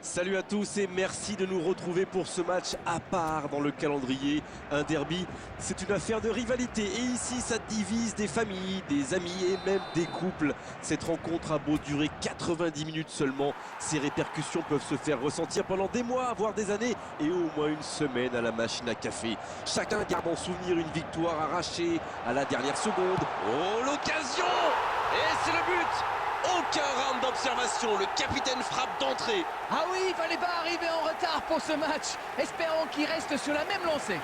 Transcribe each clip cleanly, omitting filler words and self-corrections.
Salut à tous et merci de nous retrouver pour ce match à part dans le calendrier. Un derby, c'est une affaire de rivalité et ici ça divise des familles, des amis et même des couples. Cette rencontre a beau durer 90 minutes seulement, ses répercussions peuvent se faire ressentir pendant des mois, voire des années et au moins une semaine à la machine à café. Chacun garde en souvenir une victoire arrachée à la dernière seconde. Oh l'occasion! Et c'est le but! Aucun round d'observation, le capitaine frappe d'entrée. Ah oui, il fallait pas arriver en retard pour ce match. Espérons qu'il reste sur la même lancée.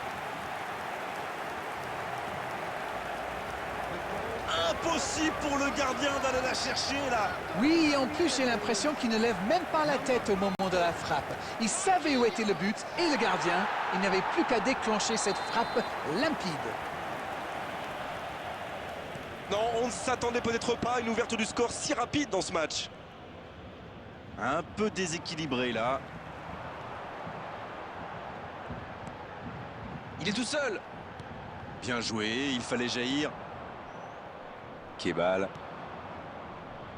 Impossible pour le gardien d'aller la chercher là. Oui, et en plus j'ai l'impression qu'il ne lève même pas la tête au moment de la frappe. Il savait où était le but et le gardien. Il n'avait plus qu'à déclencher cette frappe limpide. Non, on ne s'attendait peut-être pas à une ouverture du score si rapide dans ce match. Un peu déséquilibré là. Il est tout seul. Bien joué, il fallait jaillir. Kebal.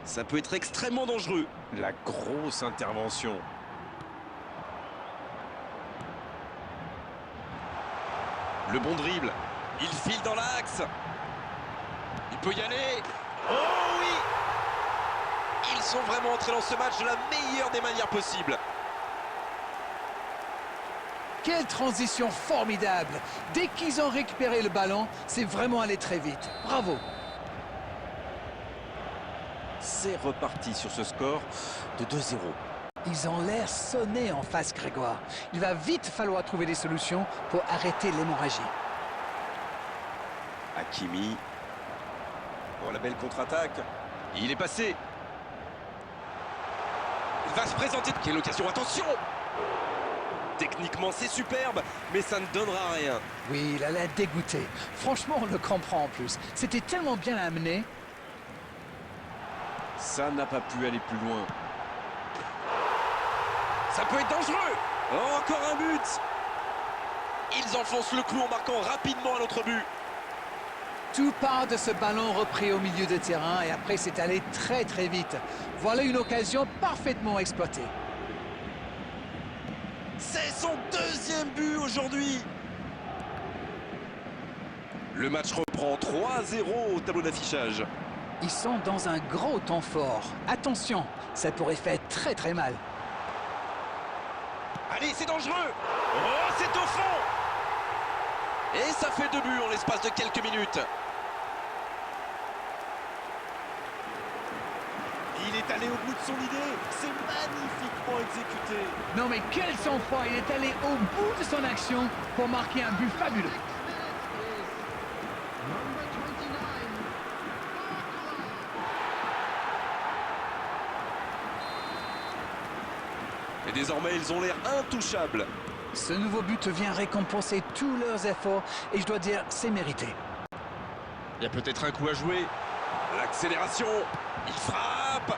Ça peut être extrêmement dangereux. La grosse intervention. Le bon dribble. Il file dans l'axe. Il peut y aller. Oh oui! Ils sont vraiment entrés dans ce match de la meilleure des manières possibles. Quelle transition formidable! Dès qu'ils ont récupéré le ballon, c'est vraiment allé très vite. Bravo! C'est reparti sur ce score de 2-0. Ils ont l'air sonnés en face, Grégoire. Il va vite falloir trouver des solutions pour arrêter l'hémorragie. Hakimi. Oh, la belle contre-attaque. Il est passé. Il va se présenter. Quelle occasion, attention! Techniquement, c'est superbe, mais ça ne donnera rien. Oui, il a l'air dégoûté. Franchement, on le comprend en plus. C'était tellement bien amené. Ça n'a pas pu aller plus loin. Ça peut être dangereux. Oh, encore un but. Ils enfoncent le clou en marquant rapidement un autre but. Tout part de ce ballon repris au milieu de terrain et après c'est allé très très vite. Voilà une occasion parfaitement exploitée. C'est son deuxième but aujourd'hui. Le match reprend 3-0 au tableau d'affichage. Ils sont dans un gros temps fort. Attention, ça pourrait faire très très mal. Allez, c'est dangereux. Oh, c'est au fond. Et ça fait 2 buts en l'espace de quelques minutes. Il est allé au bout de son idée. C'est magnifiquement exécuté. Non mais quel sang-froid! Il est allé au bout de son action pour marquer un but fabuleux. Et désormais, ils ont l'air intouchables. Ce nouveau but vient récompenser tous leurs efforts et je dois dire, c'est mérité. Il y a peut-être un coup à jouer. L'accélération. Il frappe.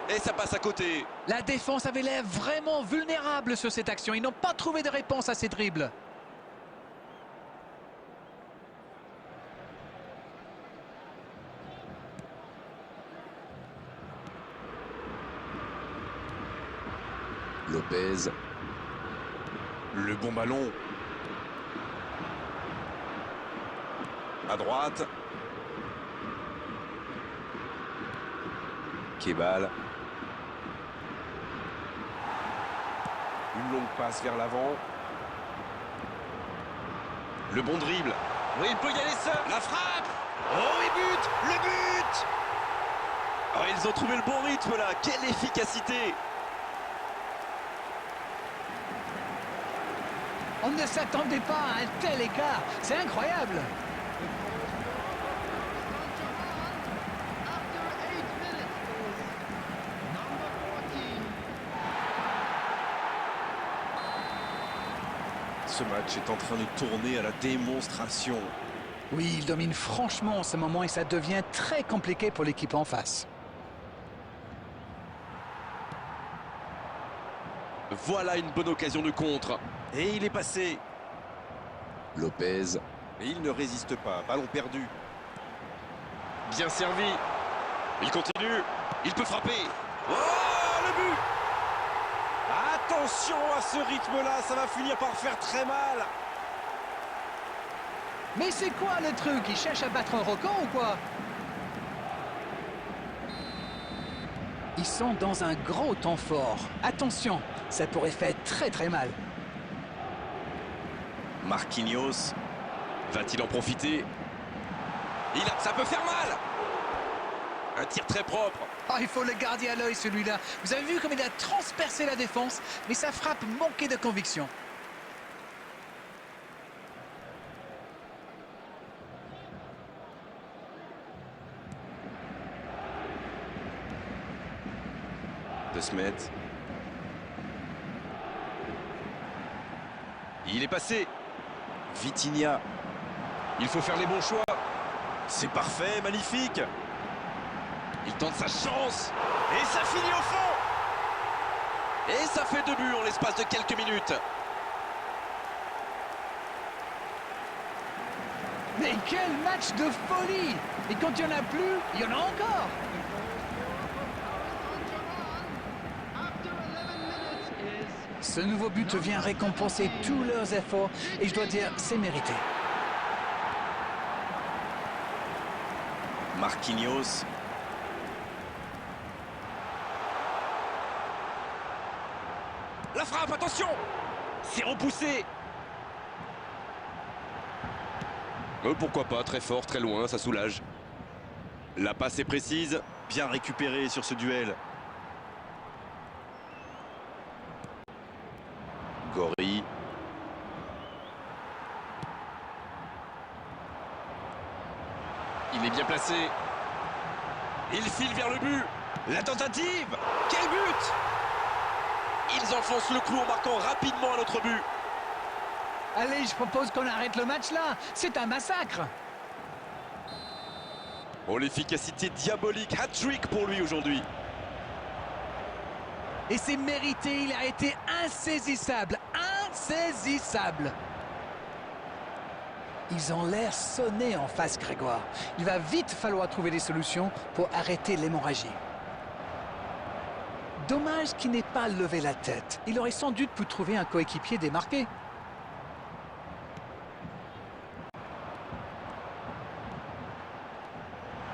Et ça passe à côté. La défense avait l'air vraiment vulnérable sur cette action. Ils n'ont pas trouvé de réponse à ces dribbles. Lopez. Le bon ballon. À droite. Kebal. Une longue passe vers l'avant. Le bon dribble. Oui, il peut y aller seul. La frappe. Oh, il bute. Le but. Oh, ils ont trouvé le bon rythme là. Quelle efficacité. On ne s'attendait pas à un tel écart. C'est incroyable. Ce match est en train de tourner à la démonstration. Oui, il domine franchement en ce moment et ça devient très compliqué pour l'équipe en face. Voilà une bonne occasion de contre. Et il est passé. Lopez. Et il ne résiste pas. Ballon perdu. Bien servi. Il continue. Il peut frapper. Oh, le but! Attention à ce rythme-là, ça va finir par faire très mal. Mais c'est quoi le truc? Il cherche à battre un record ou quoi? Ils sont dans un gros temps fort. Attention, ça pourrait faire très très mal. Marquinhos, va-t-il en profiter? Ça peut faire mal. Un tir très propre. Oh, il faut le garder à l'œil celui-là. Vous avez vu comme il a transpercé la défense, mais sa frappe manquait de conviction. De Smet. Il est passé. Vitinha. Il faut faire les bons choix. C'est parfait, magnifique. Il tente sa chance. Et ça finit au fond. Et ça fait 2 buts en l'espace de quelques minutes. Mais quel match de folie! Et quand il n'y en a plus, il y en a encore! Ce nouveau but vient récompenser tous leurs efforts et je dois dire, c'est mérité. Marquinhos. La frappe, attention! C'est repoussé. Pourquoi pas, très fort, très loin, ça soulage. La passe est précise, bien récupérée sur ce duel. Gori. Il est bien placé. Il file vers le but. La tentative. Quel but! Ils enfoncent le clou en marquant rapidement un autre but. Allez, je propose qu'on arrête le match là. C'est un massacre. Oh, l'efficacité diabolique. Hat-trick pour lui aujourd'hui. Et c'est mérité, il a été insaisissable. Insaisissable. Ils ont l'air sonnés en face, Grégoire. Il va vite falloir trouver des solutions pour arrêter l'hémorragie. Dommage qu'il n'ait pas levé la tête. Il aurait sans doute pu trouver un coéquipier démarqué.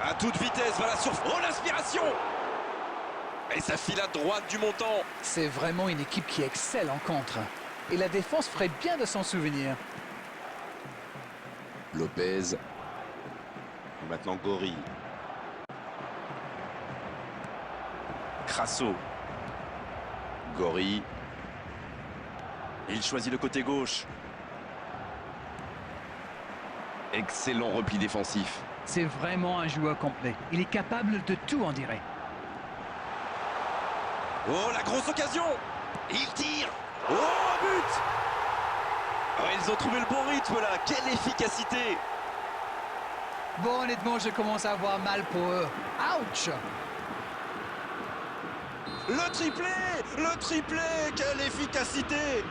À toute vitesse, vers la surface. Oh, l'inspiration! Et ça file à droite du montant. C'est vraiment une équipe qui excelle en contre. Et la défense ferait bien de s'en souvenir. Lopez. Maintenant Gori. Crasso. Gori. Il choisit le côté gauche. Excellent repli défensif. C'est vraiment un joueur complet. Il est capable de tout, on dirait. Oh, la grosse occasion! Il tire! Oh, un but! Oh, ils ont trouvé le bon rythme là. Quelle efficacité! Bon, honnêtement, je commence à avoir mal pour eux. Ouch! Le triplé! Le triplé! Quelle efficacité!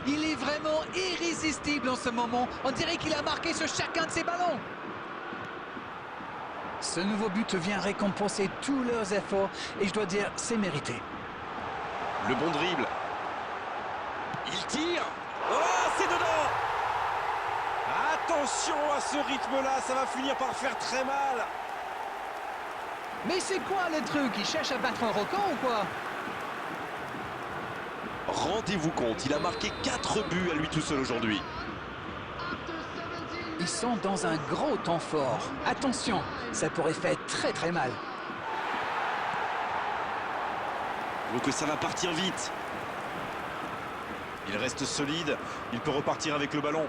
Il est vraiment irrésistible en ce moment. On dirait qu'il a marqué sur chacun de ses ballons. Ce nouveau but vient récompenser tous leurs efforts et je dois dire, c'est mérité. Le bon dribble. Il tire. Oh, c'est dedans! Attention à ce rythme-là, ça va finir par faire très mal. Mais c'est quoi le truc? Il cherche à battre un record ou quoi? Rendez-vous compte, il a marqué 4 buts à lui tout seul aujourd'hui. Ils sont dans un gros temps fort. Attention, ça pourrait faire très très mal. Donc ça va partir vite. Il reste solide, il peut repartir avec le ballon.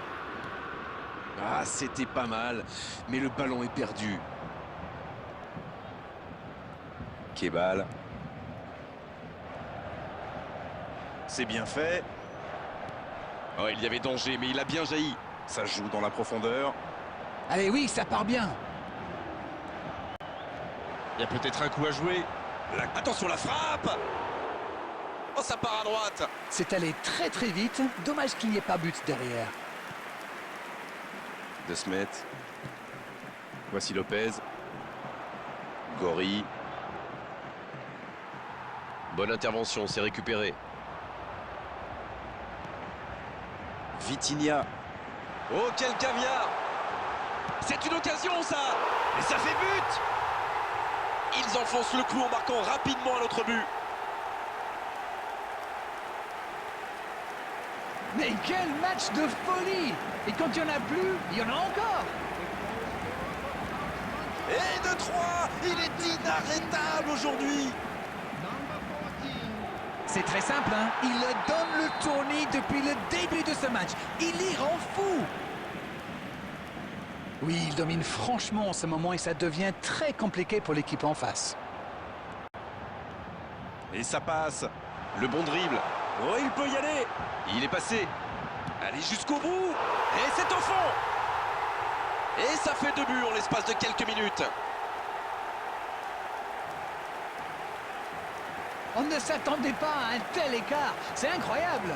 Ah, c'était pas mal, mais le ballon est perdu. Kebal. C'est bien fait. Oh, il y avait danger, mais il a bien jailli. Ça joue dans la profondeur. Allez, oui, ça part bien. Il y a peut-être un coup à jouer. Attention, la frappe! Oh, ça part à droite. C'est allé très très vite. Dommage qu'il n'y ait pas but derrière. De Smet. Voici Lopez. Gori. Bonne intervention, c'est récupéré. Vitinha. Oh, quel caviar! C'est une occasion, ça! Et ça fait but! Ils enfoncent le clou en marquant rapidement à l'autre but. Mais quel match de folie! Et quand il n'y en a plus, il y en a encore! Et de 3, il est inarrêtable aujourd'hui. C'est très simple, hein? Il donne le tournis depuis le début de ce match. Il y rend fou! Oui, il domine franchement en ce moment et ça devient très compliqué pour l'équipe en face. Et ça passe. Le bon dribble. Oh, il peut y aller. Il est passé. Allez jusqu'au bout. Et c'est au fond. Et ça fait 2 buts en l'espace de quelques minutes. On ne s'attendait pas à un tel écart. C'est incroyable.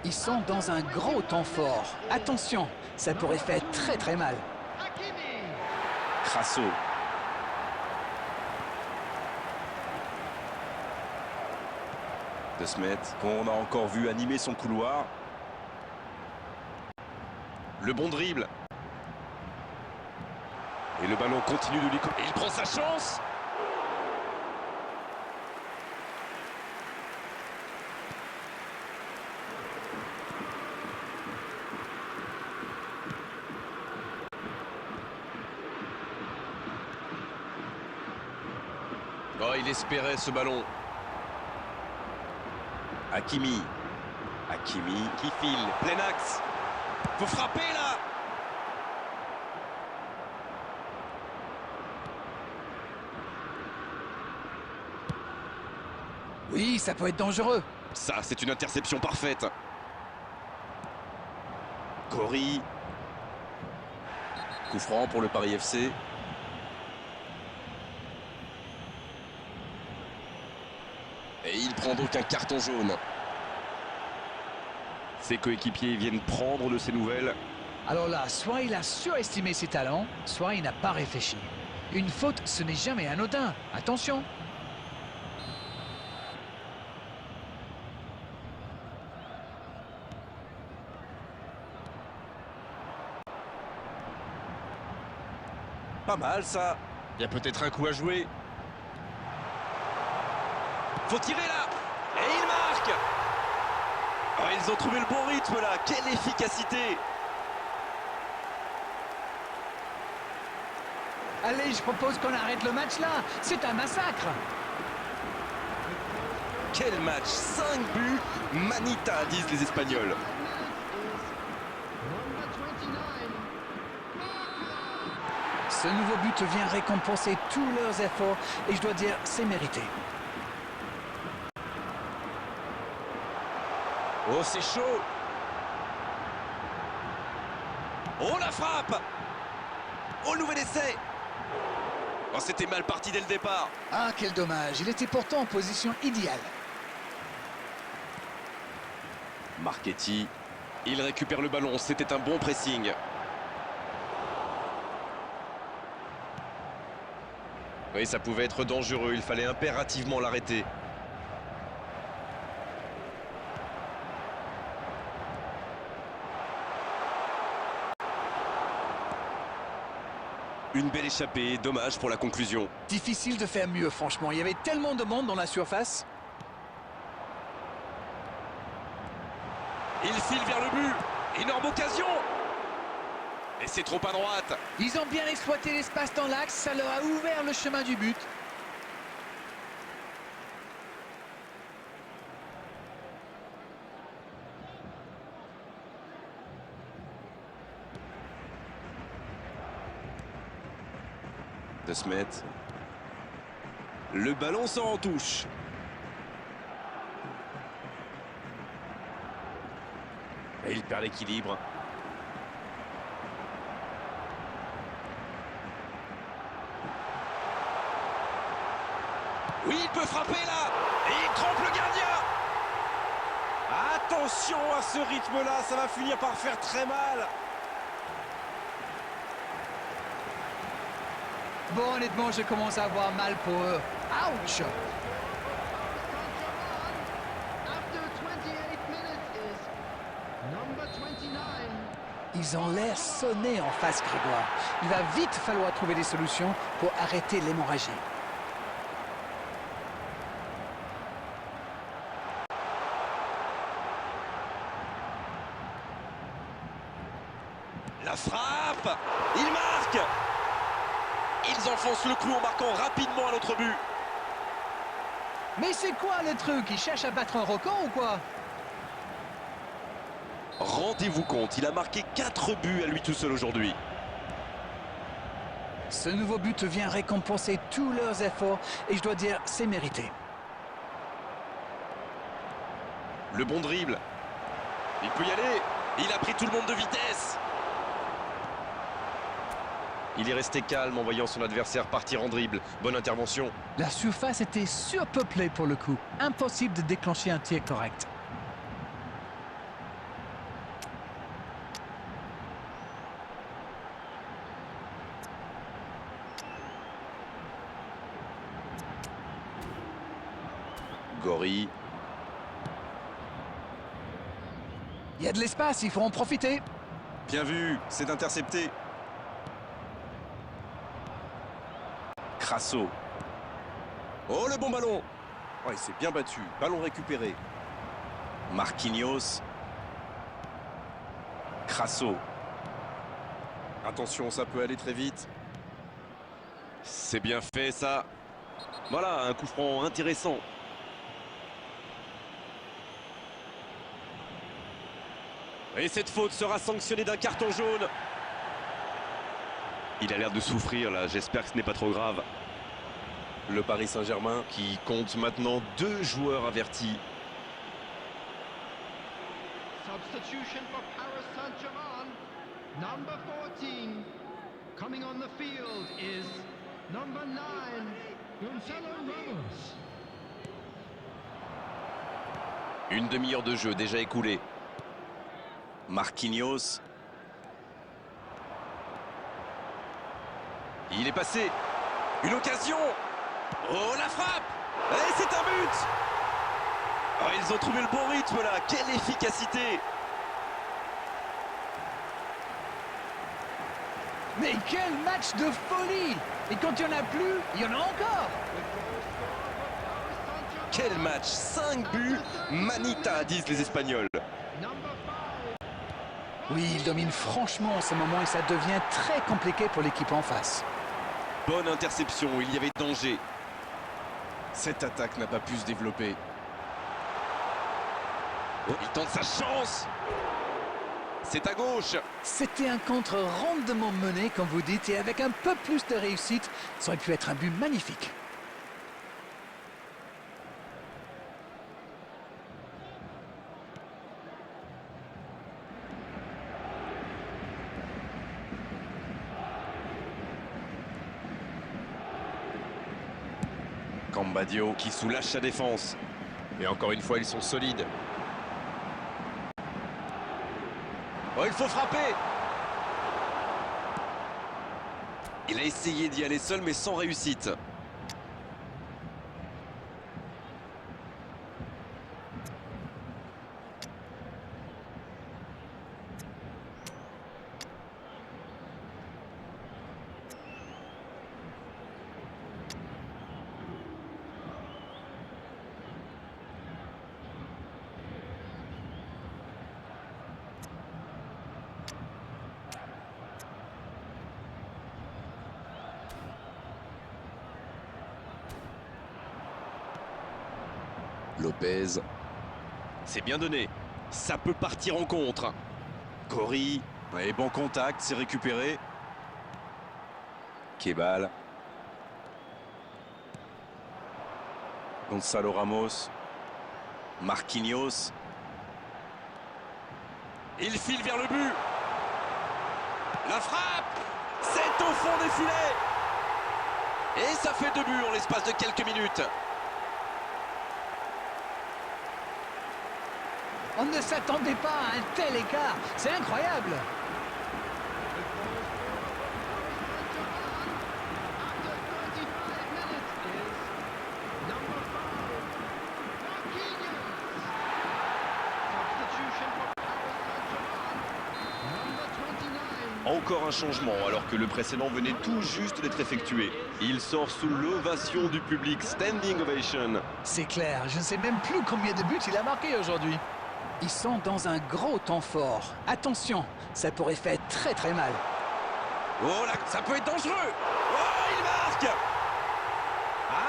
Ils sont dans un gros temps fort. Attention, ça pourrait faire très mal. Crasso. De Smet, qu'on a encore vu animer son couloir. Le bon dribble. Et le ballon continue de lui... Et il prend sa chance. Oh, il espérait ce ballon. Hakimi. Hakimi qui file. Plein axe. Faut frapper là. Oui, ça peut être dangereux. Ça, c'est une interception parfaite. Cory. Coup franc pour le Paris FC. Et il prend donc un carton jaune. Ses coéquipiers viennent prendre de ses nouvelles. Alors là, soit il a surestimé ses talents, soit il n'a pas réfléchi. Une faute, ce n'est jamais anodin. Attention. Pas mal ça. Il y a peut-être un coup à jouer. Faut tirer là. Et il marque. Oh, ils ont trouvé le bon rythme là. Quelle efficacité. Allez, je propose qu'on arrête le match là. C'est un massacre. Quel match. 5 buts. Manita, disent les Espagnols. Ce nouveau but vient récompenser tous leurs efforts et je dois dire, c'est mérité. Oh, c'est chaud. Oh, la frappe. Oh, le nouvel essai. Oh, c'était mal parti dès le départ. Ah, quel dommage. Il était pourtant en position idéale. Marchetti. Il récupère le ballon. C'était un bon pressing. Oui, ça pouvait être dangereux. Il fallait impérativement l'arrêter. Une belle échappée, dommage pour la conclusion. Difficile de faire mieux, franchement. Il y avait tellement de monde dans la surface. Il file vers le but. Énorme occasion. Et c'est trop à droite. Ils ont bien exploité l'espace dans l'axe. Ça leur a ouvert le chemin du but. De Smet. Le ballon sort en touche. Et il perd l'équilibre. Oui, il peut frapper là. Et il trompe le gardien. Attention à ce rythme-là, ça va finir par faire très mal. Bon, honnêtement, je commence à avoir mal pour eux. Ouch! Ils ont l'air sonnés en face, Grégoire. Il va vite falloir trouver des solutions pour arrêter l'hémorragie. La frappe! Il marque! Ils enfoncent le clou en marquant rapidement à l'autre but. Mais c'est quoi le truc? Ils cherchent à battre un record ou quoi? Rendez-vous compte, il a marqué 4 buts à lui tout seul aujourd'hui. Ce nouveau but vient récompenser tous leurs efforts et je dois dire, c'est mérité. Le bon dribble. Il peut y aller. Il a pris tout le monde de vitesse. Il est resté calme en voyant son adversaire partir en dribble. Bonne intervention. La surface était surpeuplée pour le coup. Impossible de déclencher un tir correct. Gori. Il y a de l'espace, il faut en profiter. Bien vu, c'est intercepté. Crasso. Oh, le bon ballon. Oh, il s'est bien battu. Ballon récupéré. Marquinhos. Crasso. Attention, ça peut aller très vite. C'est bien fait, ça. Voilà, un coup franc intéressant. Et cette faute sera sanctionnée d'un carton jaune. Il a l'air de souffrir là, j'espère que ce n'est pas trop grave. Le Paris Saint-Germain qui compte maintenant 2 joueurs avertis. Substitution for Paris Saint-Germain. Number 14 coming on the field is number 9, Gonzalo Ramos. Une demi-heure de jeu déjà écoulée. Marquinhos. Il est passé. Une occasion. Oh, la frappe. Et c'est un but. Oh, ils ont trouvé le bon rythme là. Quelle efficacité. Mais quel match de folie! Et quand il n'y en a plus, il y en a encore! Quel match. 5 buts. Manita, disent les Espagnols. Oui, il domine franchement en ce moment et ça devient très compliqué pour l'équipe en face. Bonne interception, il y avait danger. Cette attaque n'a pas pu se développer. Oh, il tente sa chance. C'est à gauche. C'était un contre rondement mené, comme vous dites, et avec un peu plus de réussite, ça aurait pu être un but magnifique. Cambadio qui soulage sa défense. Et encore une fois, ils sont solides. Oh, il faut frapper. Il a essayé d'y aller seul, mais sans réussite. Lopez. C'est bien donné. Ça peut partir en contre. Gori. Et bon contact, c'est récupéré. Kebal. Gonzalo Ramos. Marquinhos. Il file vers le but. La frappe. C'est au fond des filets. Et ça fait 2 buts en l'espace de quelques minutes. On ne s'attendait pas à un tel écart. C'est incroyable. Encore un changement alors que le précédent venait tout juste d'être effectué. Il sort sous l'ovation du public, standing ovation. C'est clair, je ne sais même plus combien de buts il a marqué aujourd'hui. Ils sont dans un gros temps fort. Attention, ça pourrait faire très très mal. Oh là, ça peut être dangereux. Oh, il marque.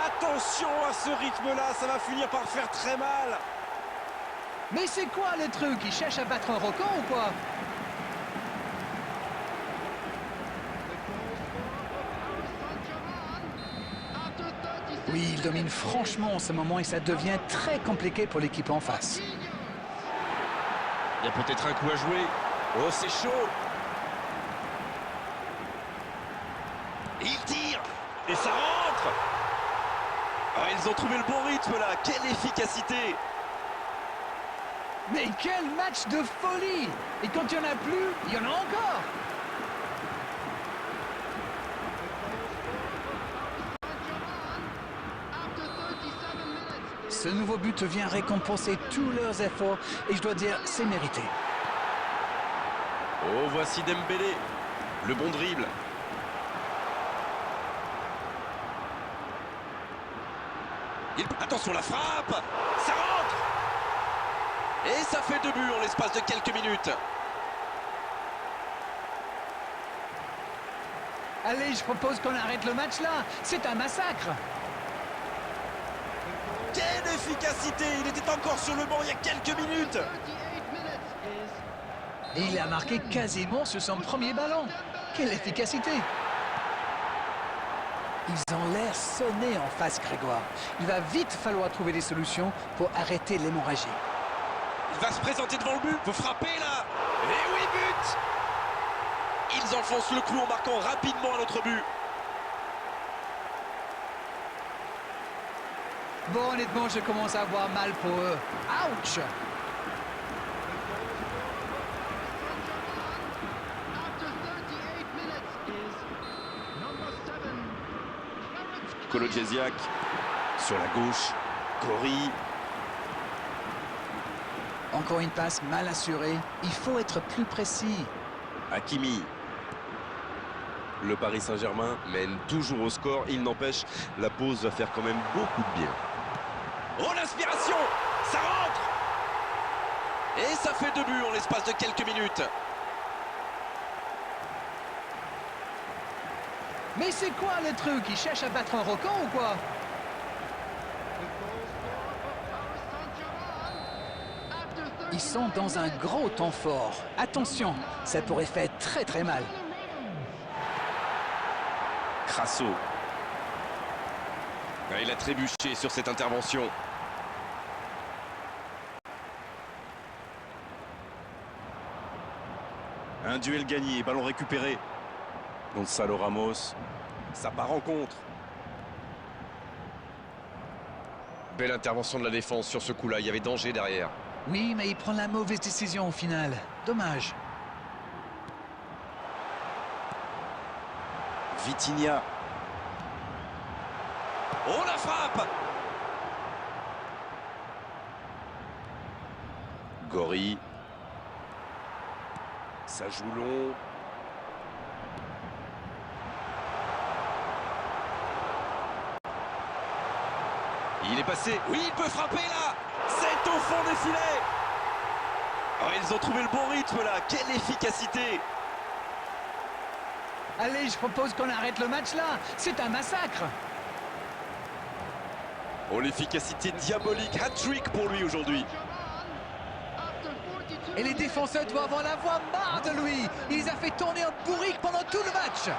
Attention à ce rythme-là, ça va finir par faire très mal. Mais c'est quoi le truc? Il cherche à battre un record ou quoi? Oui, il domine franchement en ce moment et ça devient très compliqué pour l'équipe en face. Il y a peut-être un coup à jouer. Oh, c'est chaud. Et il tire. Et ça rentre. Ah, ils ont trouvé le bon rythme là. Quelle efficacité. Mais quel match de folie! Et quand il n'y en a plus, il y en a encore! Ce nouveau but vient récompenser tous leurs efforts et je dois dire, c'est mérité. Oh, voici Dembélé. Le bon dribble. Attention, la frappe. Ça rentre. Et ça fait 2 buts en l'espace de quelques minutes. Allez, je propose qu'on arrête le match là. C'est un massacre. Quelle efficacité. Il était encore sur le banc il y a quelques minutes. Et il a marqué quasiment sur son premier ballon. Quelle efficacité! Ils ont l'air sonnés en face, Grégoire. Il va vite falloir trouver des solutions pour arrêter l'hémorragie. Il va se présenter devant le but. Faut frapper là. Et oui, but. Ils enfoncent le clou en marquant rapidement un autre but. Bon, honnêtement, je commence à avoir mal pour eux. Ouch! Kolo Djesiak sur la gauche. Gori. Encore une passe mal assurée. Il faut être plus précis. Hakimi. Le Paris Saint-Germain mène toujours au score. Il n'empêche, la pause va faire quand même beaucoup de bien. Oh, l'inspiration. Ça rentre. Et ça fait 2 buts en l'espace de quelques minutes. Mais c'est quoi le truc? Il cherche à battre un record ou quoi? Ils sont dans un gros temps fort. Attention, ça pourrait faire très très mal. Crasso. Il a trébuché sur cette intervention. Un duel gagné, ballon récupéré. Gonzalo Ramos. Ça part en contre. Belle intervention de la défense sur ce coup-là. Il y avait danger derrière. Oui, mais il prend la mauvaise décision au final. Dommage. Vitinha. Oh, la frappe. Gori. Ça joue long. Il est passé. Oui, il peut frapper là. C'est au fond des filets. Oh, ils ont trouvé le bon rythme là. Quelle efficacité. Allez, je propose qu'on arrête le match là. C'est un massacre. Oh, l'efficacité diabolique. Hat-trick pour lui aujourd'hui. Et les défenseurs doivent en avoir marre de lui. Il les a fait tourner en bourrique pendant tout le match.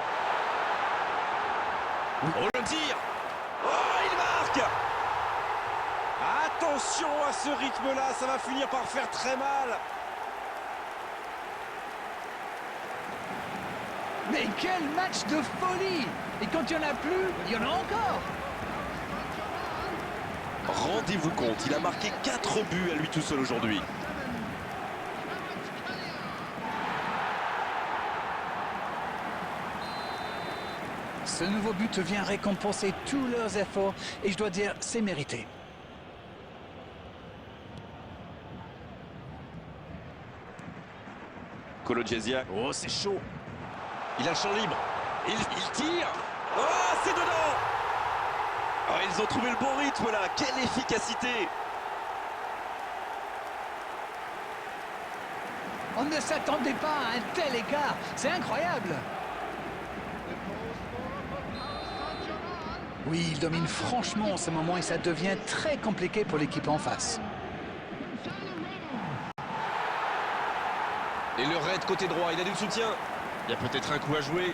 Oh, le tir. Oh, il marque. Attention à ce rythme-là, ça va finir par faire très mal. Mais quel match de folie! Et quand il n'y en a plus, il y en a encore! Rendez-vous compte, il a marqué 4 buts à lui tout seul aujourd'hui. Ce nouveau but vient récompenser tous leurs efforts et je dois dire, c'est mérité. Kolo Djesiak. Oh, c'est chaud. Il a le champ libre. Il tire. Oh, c'est dedans. Oh, ils ont trouvé le bon rythme là. Quelle efficacité. On ne s'attendait pas à un tel écart. C'est incroyable. Oui, il domine franchement en ce moment et ça devient très compliqué pour l'équipe en face. Et le raid côté droit, il a du soutien. Il y a peut-être un coup à jouer.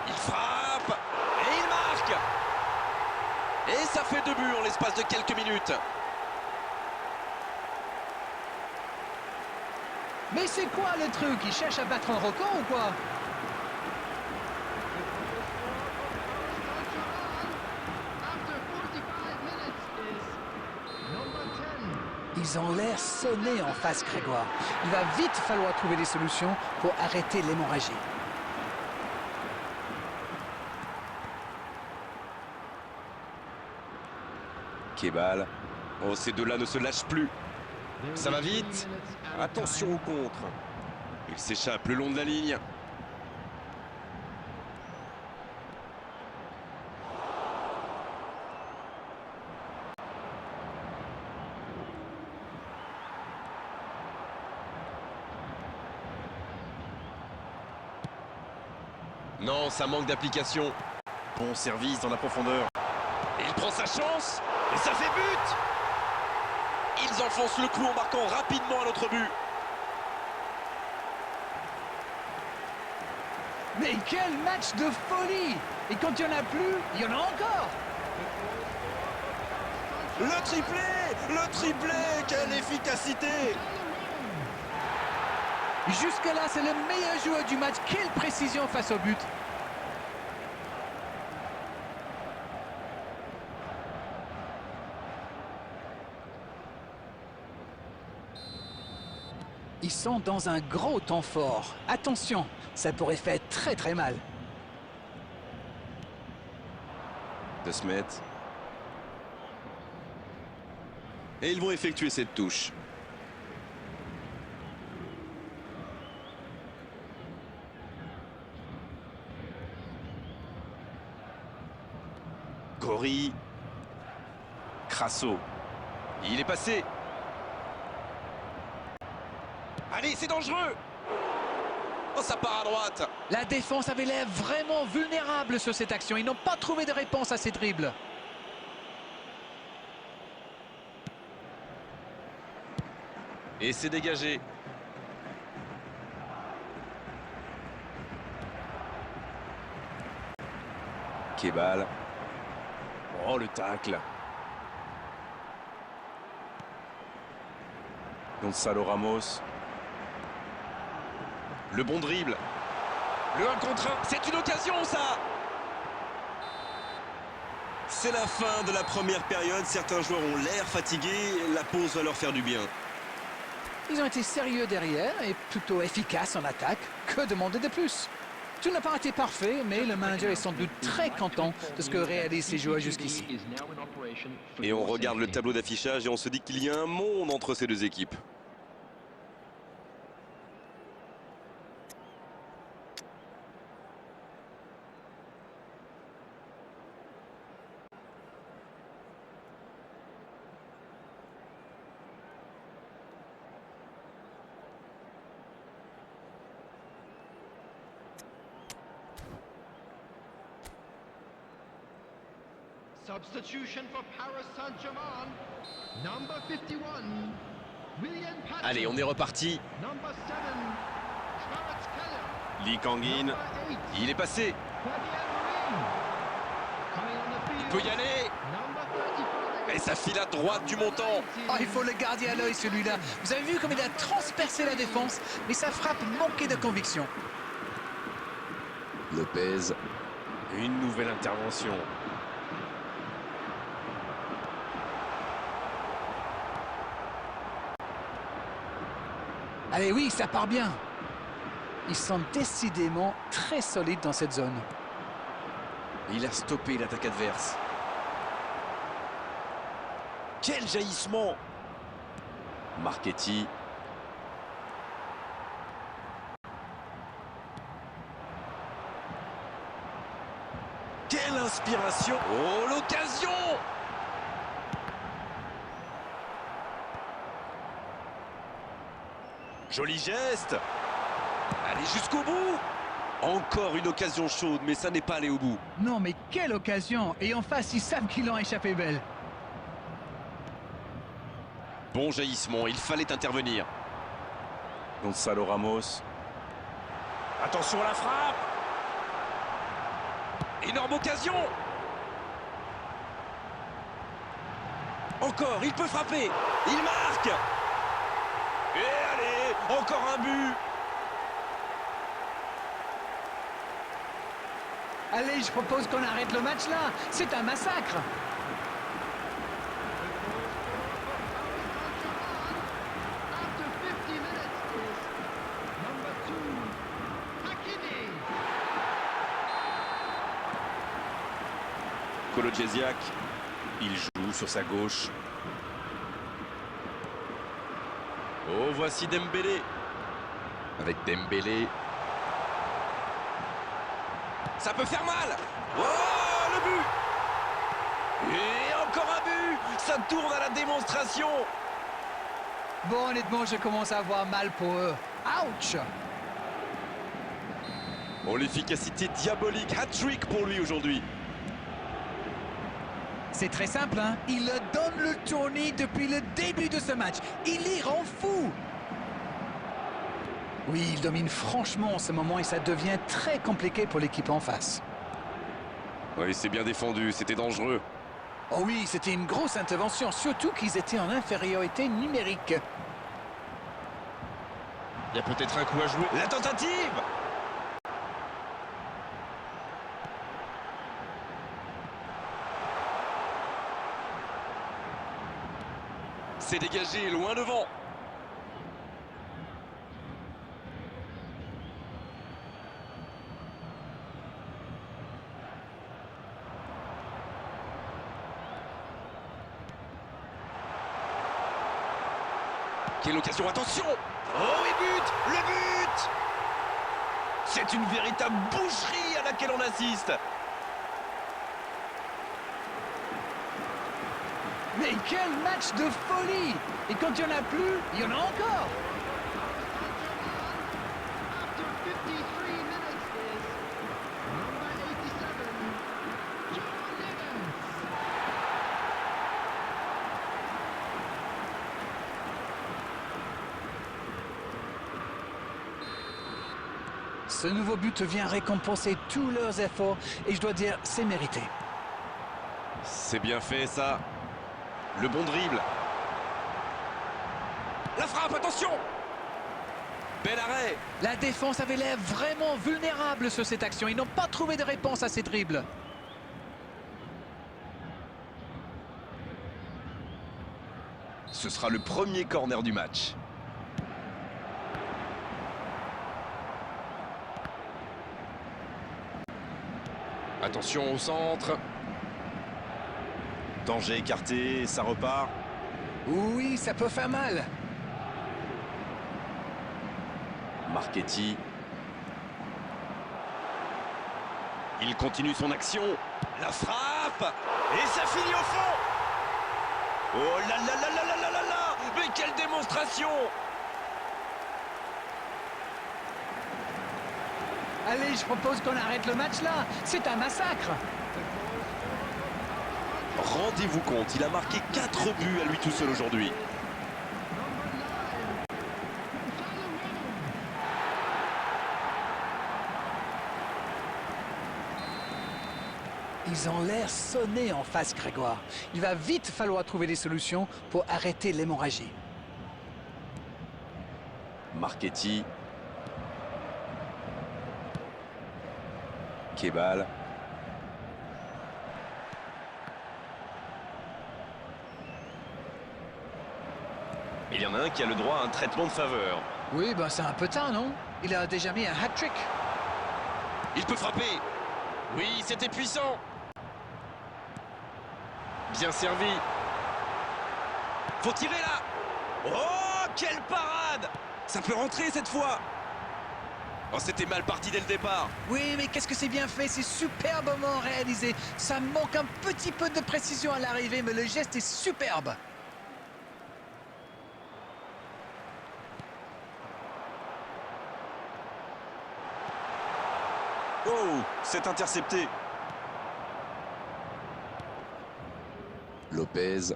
Il frappe. Et il marque. Et ça fait 2 buts en l'espace de quelques minutes. Mais c'est quoi le truc? Il cherche à battre un record ou quoi? Ils ont l'air sonnés en face, Grégoire. Il va vite falloir trouver des solutions pour arrêter l'hémorragie. Kebal. Oh, ces deux-là ne se lâchent plus. Ça va vite. Attention au contre. Il s'échappe le long de la ligne. Non, ça manque d'application. Bon service dans la profondeur. Et il prend sa chance. Et ça fait but. Ils enfoncent le clou en marquant rapidement à l'autre but. Mais quel match de folie! Et quand il n'y en a plus, il y en a encore! Le triplé! Le triplé! Quelle efficacité! Jusque-là, c'est le meilleur joueur du match. Quelle précision face au but! Ils sont dans un gros temps fort. Attention, ça pourrait faire très très mal. De Smet. Et ils vont effectuer cette touche. Gori. Crasso. Il est passé. Allez, c'est dangereux. Oh, ça part à droite. La défense avait l'air vraiment vulnérable sur cette action. Ils n'ont pas trouvé de réponse à ces dribbles. Et c'est dégagé. Kebal. Oh, le tacle. Gonzalo Ramos. Le bon dribble. Le 1 contre 1. C'est une occasion, ça. C'est la fin de la première période. Certains joueurs ont l'air fatigués. La pause va leur faire du bien. Ils ont été sérieux derrière et plutôt efficaces en attaque. Que demander de plus? Tout n'a pas été parfait, mais le manager est sans doute très content de ce que réalisent ces joueurs jusqu'ici. Et on regarde le tableau d'affichage et on se dit qu'il y a un monde entre ces deux équipes. Substitution for Paris Saint-Germain. Number 51, William Patton. Allez, on est reparti. Number 7, Kvaratskhelia. Lee Kangin. Number 8, Il est passé. Il peut y aller. Et ça file à droite du montant. Oh, il faut le garder à l'œil celui-là. Vous avez vu comme il a transpercé la défense, mais sa frappe manquait de conviction. Lopez. Une nouvelle intervention. Allez, oui, ça part bien. Ils sont décidément très solides dans cette zone. Il a stoppé l'attaque adverse. Quel jaillissement! Marchetti. l'inspiration. Oh, l'occasion! Joli geste. Allez jusqu'au bout. Encore une occasion chaude, mais ça n'est pas allé au bout. Non, mais quelle occasion! Et en face, ils savent qu'ils l'ont échappé belle. Bon jaillissement, il fallait intervenir. Gonzalo Ramos. Attention à la frappe. Énorme occasion. Encore, il peut frapper. Il marque. Et allez, encore un but. Allez, je propose qu'on arrête le match là. C'est un massacre. After 50 minutes is number 2, Hakimi. Kolo Djesiak. Il joue sur sa gauche. Oh, voici Dembélé. Avec Dembélé. Ça peut faire mal. Oh, le but. Et encore un but. Ça tourne à la démonstration. Bon, honnêtement, je commence à avoir mal pour eux. Ouch! Oh, l'efficacité diabolique. Hat-trick pour lui aujourd'hui. C'est très simple, hein? Il donne le tournis depuis le début de ce match. Il y rend fou. Oui, il domine franchement en ce moment et ça devient très compliqué pour l'équipe en face. Oui, c'est bien défendu. C'était dangereux. Oh oui, c'était une grosse intervention, surtout qu'ils étaient en infériorité numérique. Il y a peut-être un coup à jouer. La tentative. C'est dégagé, loin devant. Quelle occasion, attention. Oh oui, but. Le but. C'est une véritable boucherie à laquelle on assiste. Mais quel match de folie! Et quand il n'y en a plus, il y en a encore! After 53 minutes is number 87, Joe Nevens. Ce nouveau but vient récompenser tous leurs efforts et je dois dire, c'est mérité. C'est bien fait, ça. Le bon dribble. La frappe, attention. Bel arrêt. La défense avait l'air vraiment vulnérable sur cette action. Ils n'ont pas trouvé de réponse à ces dribbles. Ce sera le premier corner du match. Attention au centre. Danger écarté, ça repart. Oui, ça peut faire mal. Marchetti. Il continue son action. La frappe. Et ça finit au fond. Oh là là là là là là là là. Mais quelle démonstration. Allez, je propose qu'on arrête le match là. C'est un massacre. Rendez-vous compte, il a marqué 4 buts à lui tout seul aujourd'hui. Ils ont l'air sonnés en face, Grégoire. Il va vite falloir trouver des solutions pour arrêter l'hémorragie. Marchetti. Kebal. Il y en a un qui a le droit à un traitement de faveur. Oui, ben c'est un peu tard, non? Il a déjà mis un hat-trick. Il peut frapper. Oui, c'était puissant. Bien servi. Faut tirer là. Oh, quelle parade. Ça peut rentrer cette fois. Oh, c'était mal parti dès le départ. Oui, mais qu'est-ce que c'est bien fait, c'est superbement réalisé. Ça manque un petit peu de précision à l'arrivée, mais le geste est superbe. Oh, c'est intercepté. Lopez.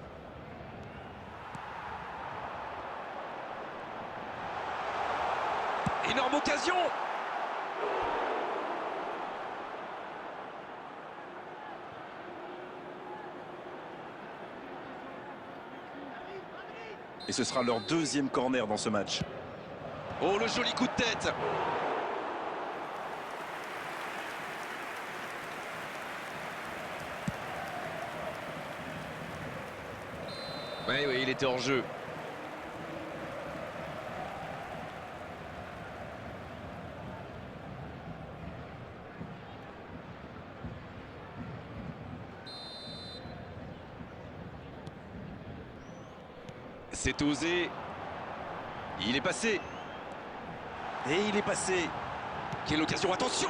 Énorme occasion. Et ce sera leur deuxième corner dans ce match. Oh, le joli coup de tête. Oui, il était hors jeu. C'est osé. Il est passé. Et il est passé. Quelle occasion, attention!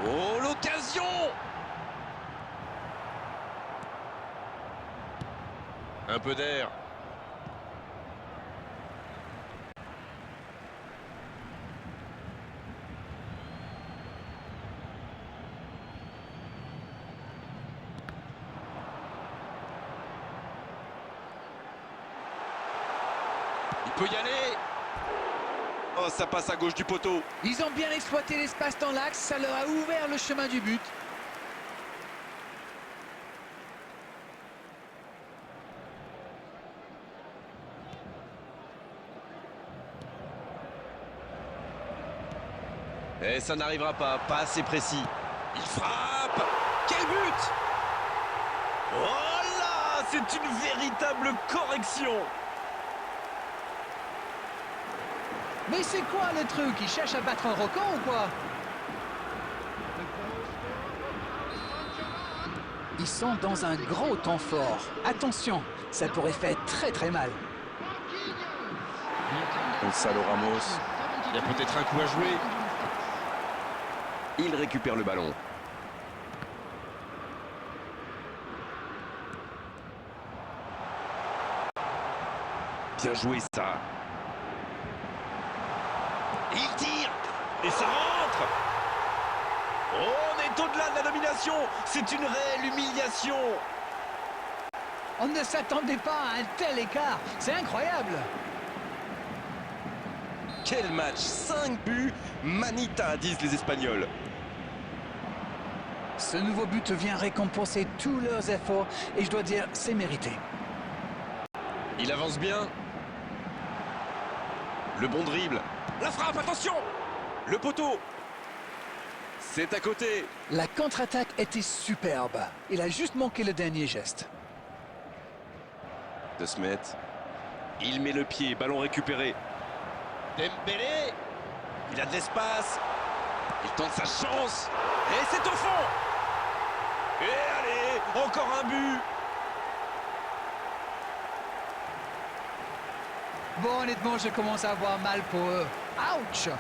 Oh, l'occasion! Un peu d'air. Il peut y aller. Oh, ça passe à gauche du poteau. Ils ont bien exploité l'espace dans l'axe, ça leur a ouvert le chemin du but. Et ça n'arrivera pas assez précis. Il frappe. Quel but! Oh là, c'est une véritable correction. Mais c'est quoi le truc? Ils cherchent à battre un record ou quoi? Ils sont dans un gros temps fort. Attention, ça pourrait faire très mal. Gonzalo Ramos. Il y a peut-être un coup à jouer. Il récupère le ballon. Bien joué ça. Il tire. Et ça rentre. Oh, on est au-delà de la domination. C'est une réelle humiliation. On ne s'attendait pas à un tel écart. C'est incroyable. Quel match, 5 buts, manita, disent les Espagnols. Ce nouveau but vient récompenser tous leurs efforts et je dois dire, c'est mérité. Il avance bien. Le bon dribble. La frappe, attention! Le poteau. C'est à côté. La contre-attaque était superbe. Il a juste manqué le dernier geste. De Smet. Il met le pied, ballon récupéré. Dembélé. Il a de l'espace. Il tente sa chance. Et c'est au fond. Et allez, encore un but. Bon, honnêtement, je commence à avoir mal pour eux. Ouch!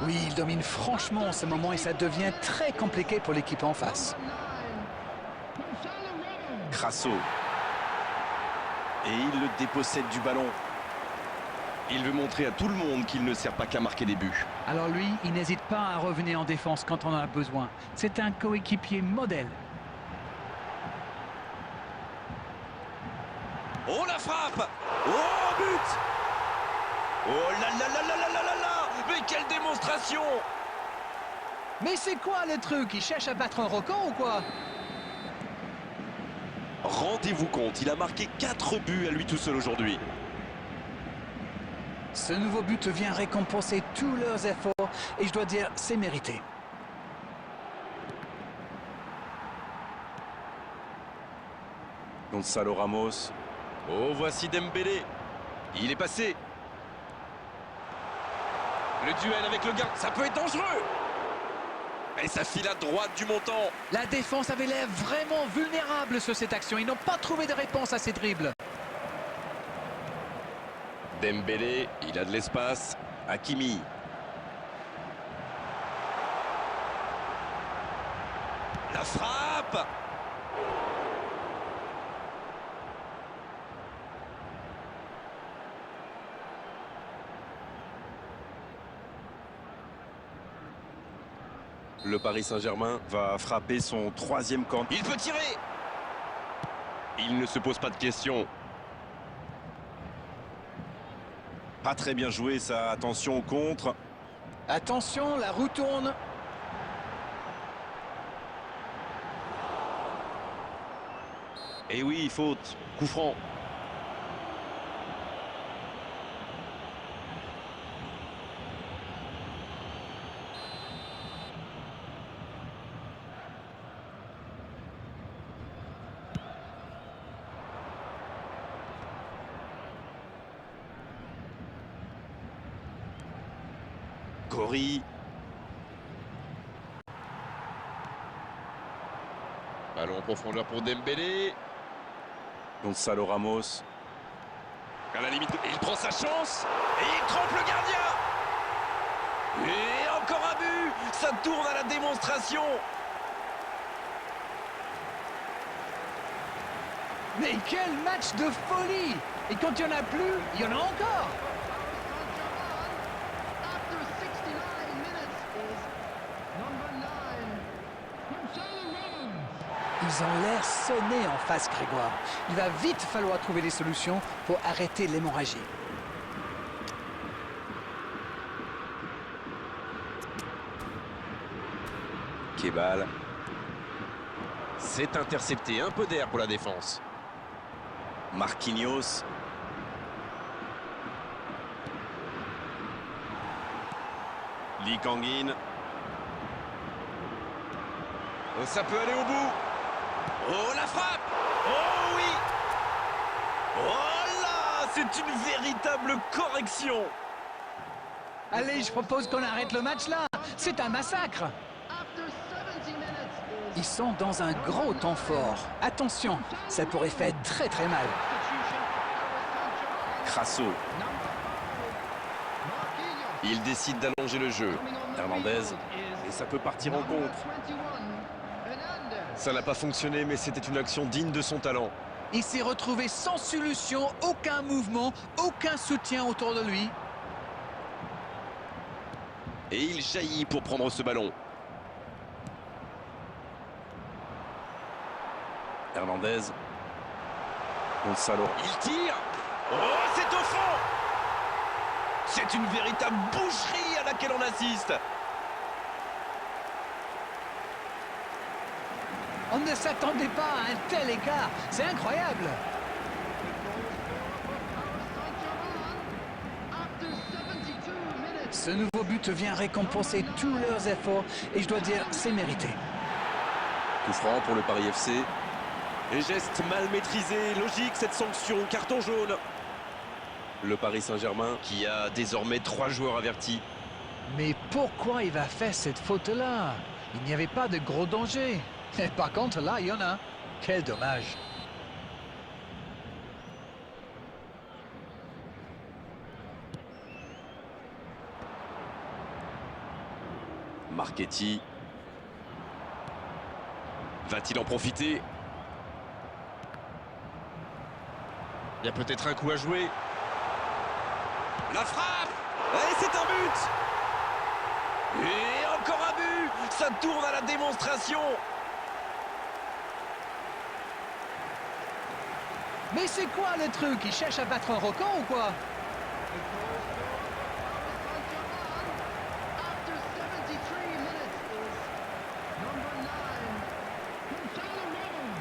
Oui, il domine franchement en ce moment et ça devient très compliqué pour l'équipe en face. Crasso. Et il le dépossède du ballon. Il veut montrer à tout le monde qu'il ne sert pas qu'à marquer des buts. Alors lui, il n'hésite pas à revenir en défense quand on en a besoin. C'est un coéquipier modèle. Oh, la frappe! Oh, but! Oh là là là là là là là là! Mais quelle démonstration! Mais c'est quoi le truc? Il cherche à battre un record ou quoi? Rendez-vous compte, il a marqué 4 buts à lui tout seul aujourd'hui. Ce nouveau but vient récompenser tous leurs efforts et je dois dire, c'est mérité. Gonzalo Ramos. Oh, voici Dembélé. Il est passé. Le duel avec le gardien, ça peut être dangereux. Et ça file à droite du montant. La défense avait l'air vraiment vulnérable sur cette action. Ils n'ont pas trouvé de réponse à ces dribbles. Dembélé, il a de l'espace. Hakimi. La frappe. Le Paris Saint-Germain va frapper son 3e camp. Il peut tirer. Il ne se pose pas de questions. Pas très bien joué ça, attention au contre. Attention, la roue tourne. Et oui, faute, coup franc. Cory. Ballon en profondeur pour Dembélé. Gonzalo Ramos. À la limite, il prend sa chance et il trompe le gardien. Et encore un but. Ça tourne à la démonstration. Mais quel match de folie! Et quand il n'y en a plus, il y en a encore! After 69 minutes is number 9, Gonzalo Ramos. Ils ont l'air sonnés en face, Grégoire. Il va vite falloir trouver des solutions pour arrêter l'hémorragie. Kebal. C'est intercepté, un peu d'air pour la défense. Marquinhos. Lee Kangin. Oh, ça peut aller au bout. Oh, la frappe. Oh oui. Oh là, c'est une véritable correction. Allez, je propose qu'on arrête le match là. C'est un massacre. After 70 minutes is Ils sont dans un gros temps fort. Attention, ça pourrait faire très très mal. substitution for Crasso. Saint-Germain. Number 5, Marquinhos. Il décide d'allonger le jeu. Coming on the Hernandez. field is Et ça peut partir en number contre. 21, Hernandez. Ça n'a pas fonctionné, mais c'était une action digne de son talent. Il s'est retrouvé sans solution, aucun mouvement, aucun soutien autour de lui. Et il jaillit pour prendre ce ballon. Hernandez. Gonzalo. Il tire. Oh, c'est au fond. C'est une véritable boucherie à laquelle on assiste. On ne s'attendait pas à un tel écart. C'est incroyable. After 72 minutes. Ce nouveau but vient récompenser tous leurs efforts et je dois dire, c'est mérité. Coup franc pour le Paris FC. Et geste mal maîtrisé, logique cette sanction, carton jaune. Le Paris Saint-Germain qui a désormais 3 joueurs avertis. Mais pourquoi il va faire cette faute-là? Il n'y avait pas de gros danger. Et par contre, là, il y en a. Quel dommage. Marchetti. Va-t-il en profiter? Il y a peut-être un coup à jouer. La frappe! Et c'est un but! Et encore un but! Ça tourne à la démonstration! Mais c'est quoi le truc? Il cherche à battre un record ou quoi? After 73 minutes is number 9, Gonzalo Ramos.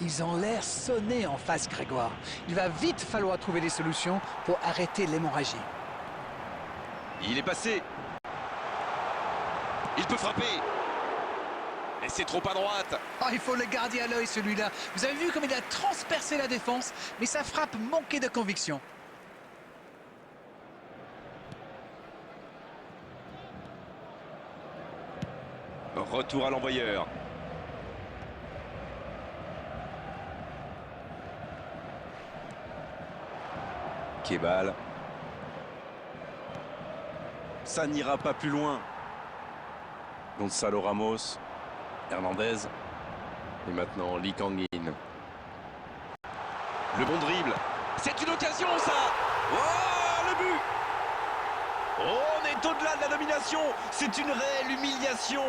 Ils ont l'air sonnés en face, Grégoire. Il va vite falloir trouver des solutions pour arrêter l'hémorragie. Il est passé. Il peut frapper. Et c'est trop à droite. Ah, il faut le garder à l'œil celui-là. Vous avez vu comme il a transpercé la défense, mais sa frappe manquait de conviction. Retour à l'envoyeur. Kebal. Ça n'ira pas plus loin. Gonzalo Ramos. Hernandez. Et maintenant Lee Kang-in. Le bon dribble. C'est une occasion ça. Oh, le but. Oh, on est au-delà de la domination. C'est une réelle humiliation.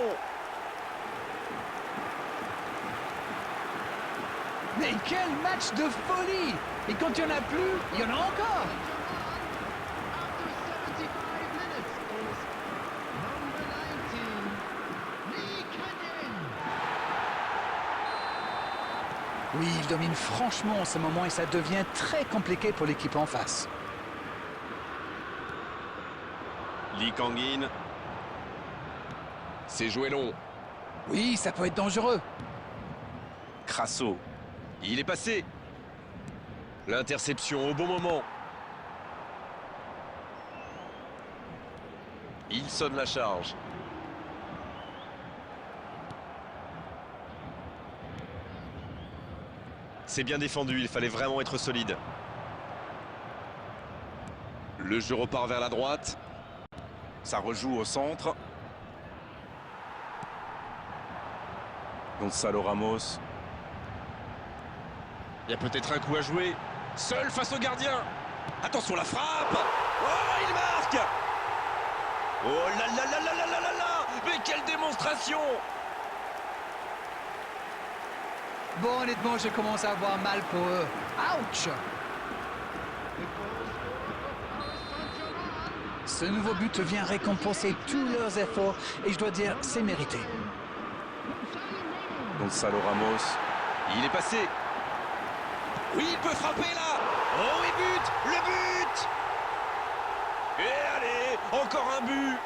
Mais quel match de folie! Et quand il n'y en a plus, il y en a encore! After 75 minutes is number 19, Lee Kang-in. Oui, il domine franchement en ce moment et ça devient très compliqué pour l'équipe en face. Lee Kang-in. C'est joué long. Oui, ça peut être dangereux. Crasso. Il est passé. L'interception au bon moment. Il sonne la charge. C'est bien défendu, il fallait vraiment être solide. Le jeu repart vers la droite. Ça rejoue au centre. Gonzalo Ramos. Il y a peut-être un coup à jouer. Seul face au gardien. Attention la frappe. Oh, il marque. Oh là là là là là là là là. Mais quelle démonstration. Bon, honnêtement, je commence à avoir mal pour eux. Ouch! Ce nouveau but vient récompenser tous leurs efforts et je dois dire, c'est mérité. Gonzalo Ramos. Il est passé. Oui, il peut frapper là. Oh oui, but. Le but. Et allez, encore un but.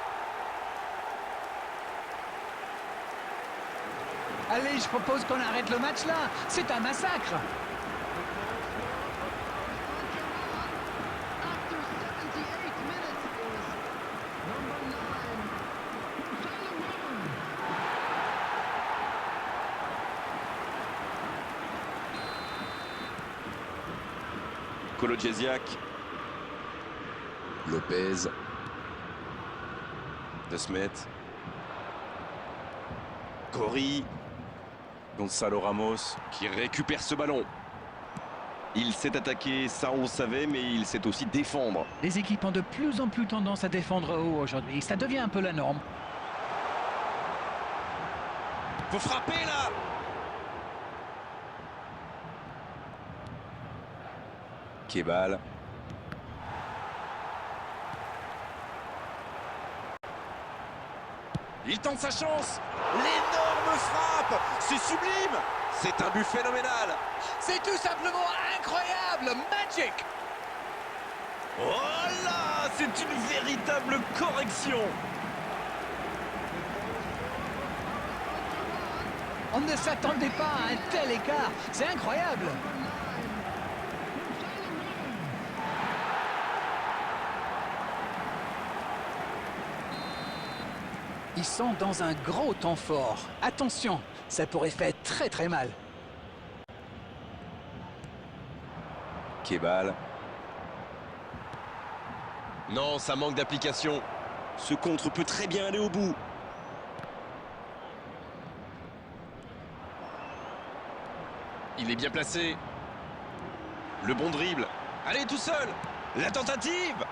Allez, je propose qu'on arrête le match là. C'est un massacre. After 78 minutes is number 9, Gonzalo Ramos. Kolodjesiak. Lopez. De Smet. Cory. Gonzalo Ramos qui récupère ce ballon. Il s'est attaqué, ça on le savait, mais il sait aussi défendre. Les équipes ont de plus en plus tendance à défendre haut aujourd'hui. Ça devient un peu la norme. Faut frapper là. Kebal. Il tente sa chance. L'énorme frappe. C'est sublime. C'est un but phénoménal. C'est tout simplement incroyable. Magic. Oh là, c'est une véritable correction. On ne s'attendait pas à un tel écart. C'est incroyable. Ils sont dans un gros temps fort. Attention, ça pourrait faire très très mal. Kebal. Non, ça manque d'application. Ce contre peut très bien aller au bout. Il est bien placé. Le bon dribble. Allez, tout seul. La tentative.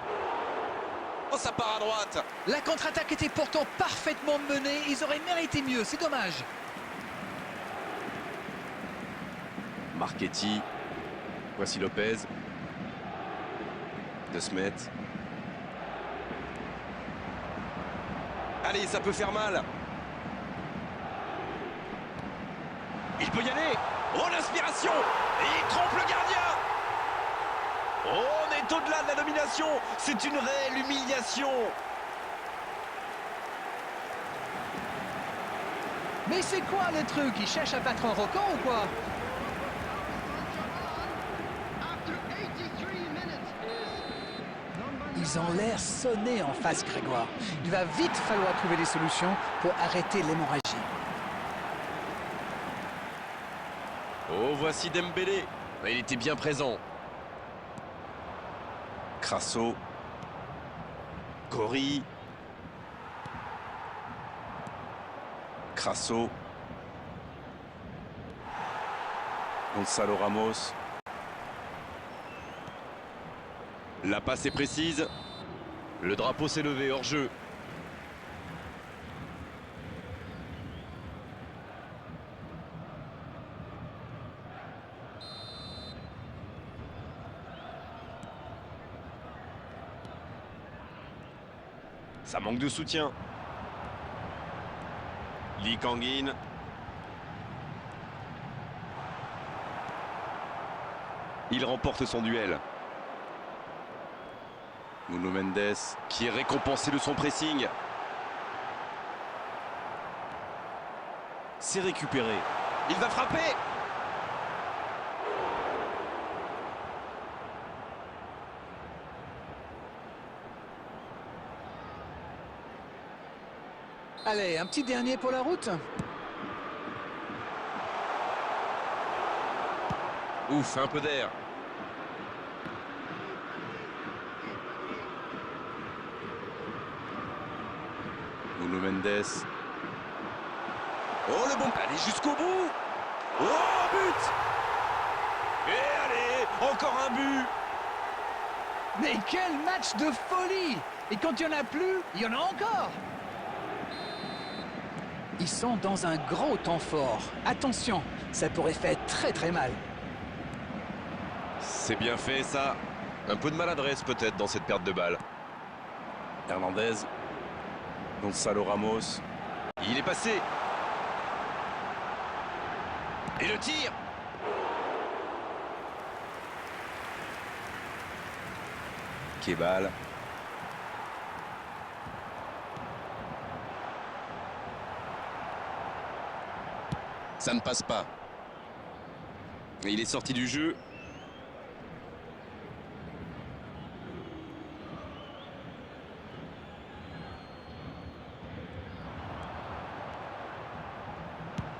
Oh, ça part à droite. La contre-attaque était pourtant parfaitement menée. Ils auraient mérité mieux, c'est dommage. Marchetti. Voici Lopez. De Smet. Allez, ça peut faire mal. Il peut y aller. Oh, l'inspiration. Et il trompe le gardien. Oh, on est au-delà de la domination. C'est une réelle humiliation. Mais c'est quoi le truc? Il cherche à battre un record ou quoi? After 83 minutes is number Ils ont 9. l'air sonnés en face, Grégoire. Il va vite falloir trouver des solutions pour arrêter l'hémorragie. Oh, voici Dembélé. Il était bien présent. Crasso. Cory. Crasso. Gonzalo Ramos. La passe est précise. Le drapeau s'est levé hors jeu. Ça manque de soutien. Lee Kangin. Il remporte son duel. Nuno Mendes. Qui est récompensé de son pressing. C'est récupéré. Il va frapper. Allez, un petit dernier pour la route. Ouf, un peu d'air. Nuno Mendes. Oh, le bon. Allez, jusqu'au bout. Oh, un but. Et allez, encore un but. Mais quel match de folie! Et quand il n'y en a plus, il y en a encore! Ils sont dans un gros temps fort. Attention, ça pourrait faire très très mal. C'est bien fait, ça. Un peu de maladresse, peut-être, dans cette perte de balle. Hernandez. Gonzalo Ramos. Il est passé. Et le tir. Kebal. Ça ne passe pas. Et il est sorti du jeu.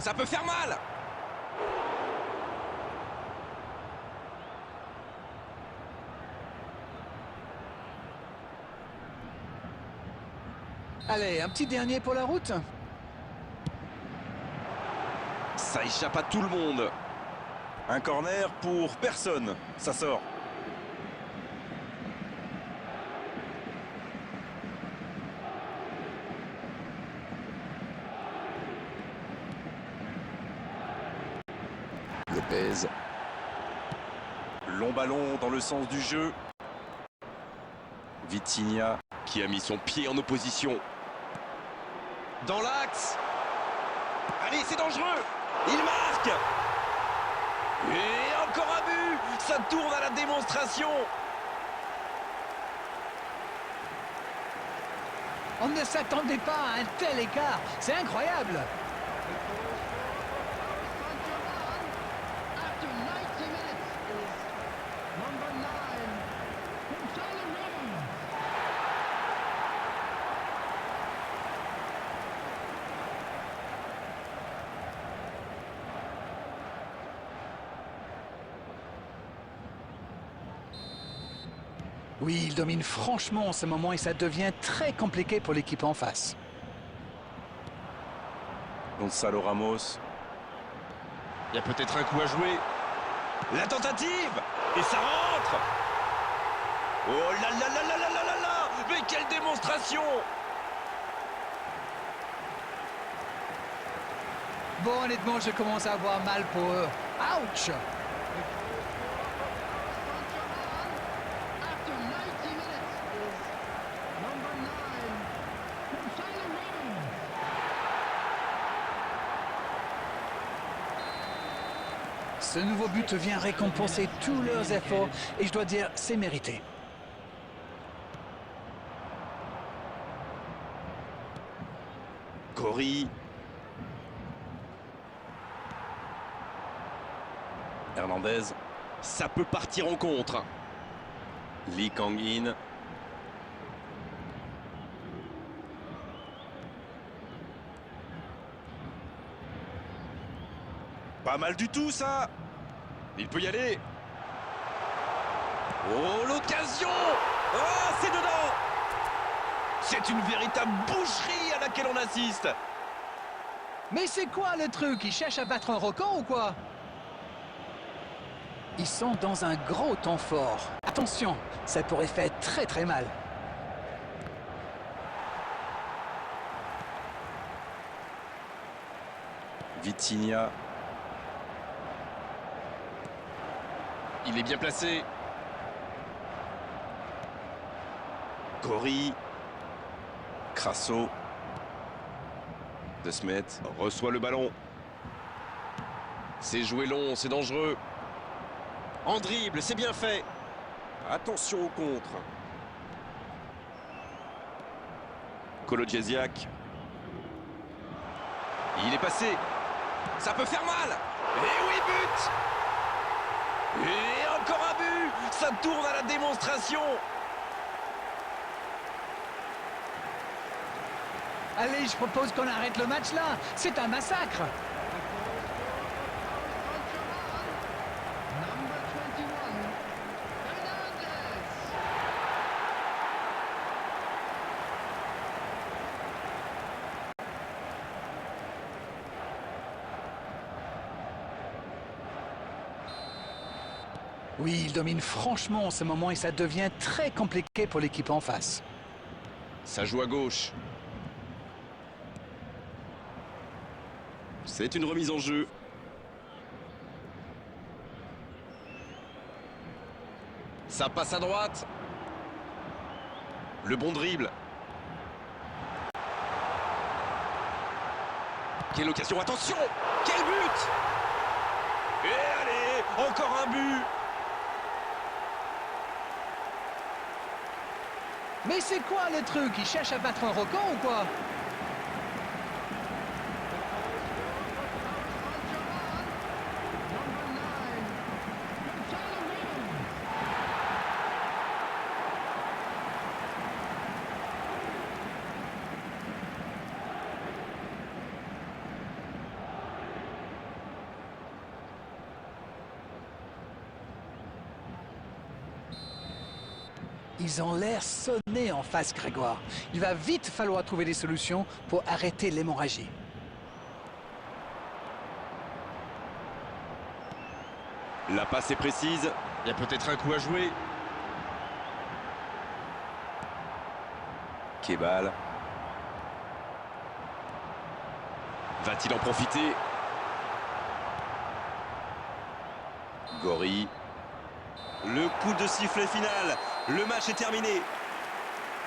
Ça peut faire mal. Allez, un petit dernier pour la route. Ça échappe à tout le monde. Un corner pour personne. Ça sort. Lopez. Long ballon dans le sens du jeu. Vitinha. Qui a mis son pied en opposition. Dans l'axe. Allez, c'est dangereux. Il marque. Et encore un but. Ça tourne à la démonstration. On ne s'attendait pas à un tel écart. C'est incroyable. After 90 minutes is number 9. Gonzalo Ramos. Oui, il domine franchement en ce moment et ça devient très compliqué pour l'équipe en face. Gonzalo Ramos. Il y a peut-être un coup à jouer. La tentative. Et ça rentre. Oh là là là là là là là là. Mais quelle démonstration. Bon, honnêtement, je commence à avoir mal pour eux. Ouch! After 90 minutes is number 9. Gonzalo Ramos. Ce nouveau but vient récompenser tous leurs efforts et je dois dire, c'est mérité. Cory. Hernandez. Ça peut partir en contre. Lee Kang-in. Pas mal du tout, ça. Il peut y aller. Oh, l'occasion. Oh, c'est dedans. C'est une véritable boucherie à laquelle on assiste. Mais c'est quoi le truc? Ils cherchent à battre un record ou quoi? Ils sont dans un gros temps fort. Attention, ça pourrait faire très très mal. Vitinha. Il est bien placé. Gori. Crasso. De Smet reçoit le ballon. C'est joué long, c'est dangereux. En dribble, c'est bien fait. Attention au contre. Kolodjesiak. Il est passé. Ça peut faire mal. Et oui, but. Et encore un but. Ça tourne à la démonstration. Allez, je propose qu'on arrête le match là. C'est un massacre. Number 21, Hernandez. Oui, il domine franchement en ce moment et ça devient très compliqué pour l'équipe en face. Ça joue à gauche. C'est une remise en jeu. Ça passe à droite. Le bon dribble. Quelle occasion, attention. Quel but. Et allez, encore un but. Mais c'est quoi le truc? Ils cherchent à battre un record ou quoi? Number 9, Gonzalo Ramos. Ils ont l'air sonnés en face, Grégoire. Il va vite falloir trouver des solutions pour arrêter l'hémorragie. La passe est précise. Il y a peut-être un coup à jouer. Kebal. Va-t-il en profiter? Gori. Le coup de sifflet final. Le match est terminé.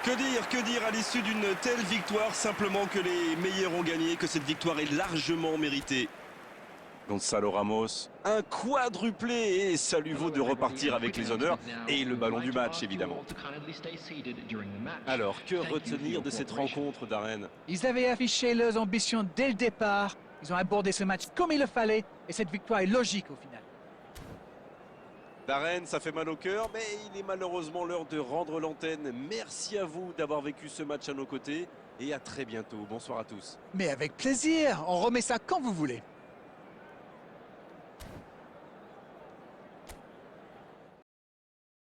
Que dire à l'issue d'une telle victoire? Simplement que les meilleurs ont gagné, que cette victoire est largement méritée. Gonzalo Ramos. Un quadruplé et ça lui vaut de repartir avec les honneurs et le ballon du match, évidemment. Alors, que retenir de cette rencontre, Darren? Ils avaient affiché leurs ambitions dès le départ. Ils ont abordé ce match comme il le fallait et cette victoire est logique au final. Darren, ça fait mal au cœur, mais il est malheureusement l'heure de rendre l'antenne. Merci à vous d'avoir vécu ce match à nos côtés et à très bientôt. Bonsoir à tous. Mais avec plaisir, on remet ça quand vous voulez.